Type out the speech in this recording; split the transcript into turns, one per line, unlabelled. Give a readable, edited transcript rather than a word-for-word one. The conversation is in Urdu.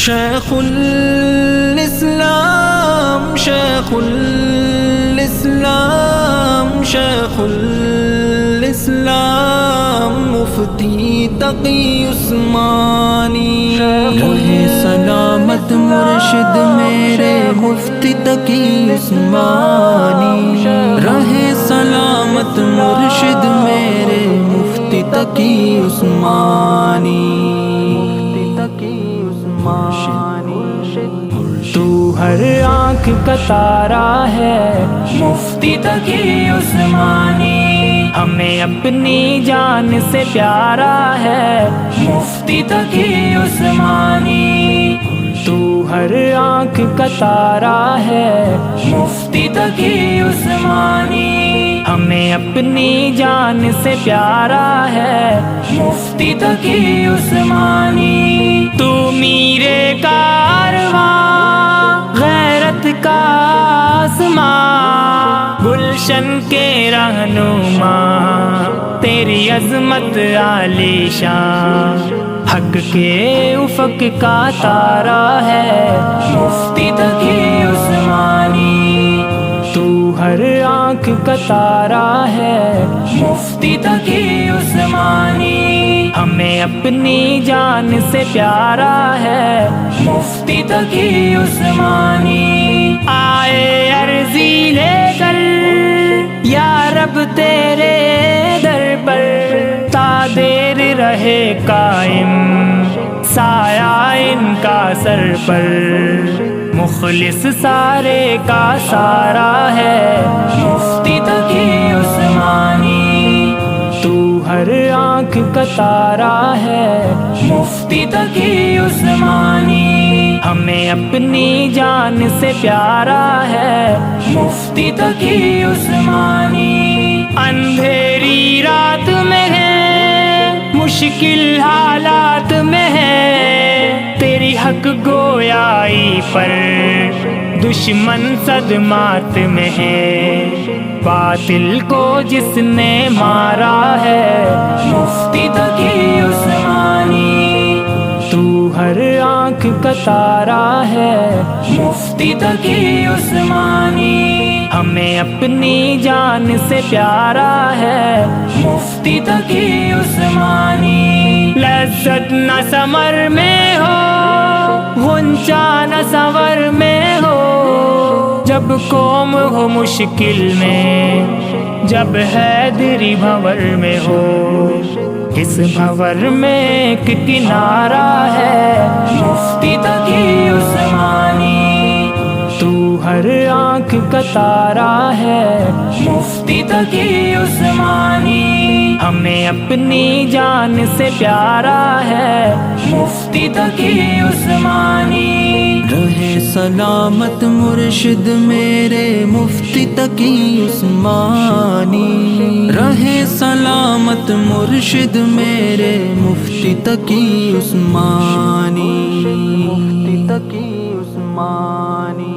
شیخ الاسلام شیخ الاسلام شیخ الاسلام مفتی تقی عثمانی رہے سلامت مرشد میرے مفتی تقی عثمانی رہے سلامت مرشد میرے مفتی تقی عثمانی
تو ہر آنکھ کا تارا ہے مفتی تقی عثمانی، ہمیں اپنی جان سے پیارا ہے مفتی تقی عثمانی۔ تو ہر آنکھ کا تارا ہے مفتی تقی عثمانی، ہمیں اپنی جان سے پیارا ہے مفتی تقی عثمانی۔ تو میرے کارواں غیرت کا آسماں، گلشن کے رہنما تیری عظمت عالی شان، حق کے افق کا تارا ہے مفتی تقی عثمانی۔ تو ہر آنکھ کا تارا ہے مفتی تقی عثمانی، ہمیں اپنی جان سے پیارا ہے مفتی تقی عثمانی۔ آئے عرضی لے کر یا رب تیرے در پر، تا دیر رہے قائم سایہ ان کا سر پر، مخلص سارے کا سارا ہے مفتی تقی عثمانی۔ تو ہر آنکھ کا تارا ہے مفتی تقی عثمانی، ہمیں اپنی جان سے پیارا ہے مفتی تقی عثمانی۔ اندھیری رات میں ہے مشکل حالات میں ہے، تیری حق گویائی پر دشمن صدمات میں ہے، باطل کو جس نے مارا ہے مفتی تقی عثمانی۔ تو ہر آنکھ کا تارا ہے مفتی تقی عثمانی، ہمیں اپنی جان سے پیارا ہے مفتی تقی عثمانی۔ لذت نہ ثمر میں ہو غنچہ نہ ثمر میں ہو، جب قوم ہو مشکل میں جب حیدری بھنور میں ہو، اس بھنور میں ایک کنارہ ہے مفتی تقی عثمانی۔ تو ہر آنکھ کا تارا ہے مفتی تقی عثمانی، ہمیں اپنی جان سے پیارا ہے مفتی تقی عثمانی۔
رہے سلامت مرشد میرے مفتی تقی عثمانی رہے سلامت مرشد میرے مفتی تقی عثمانی مفتی تقی عثمانی۔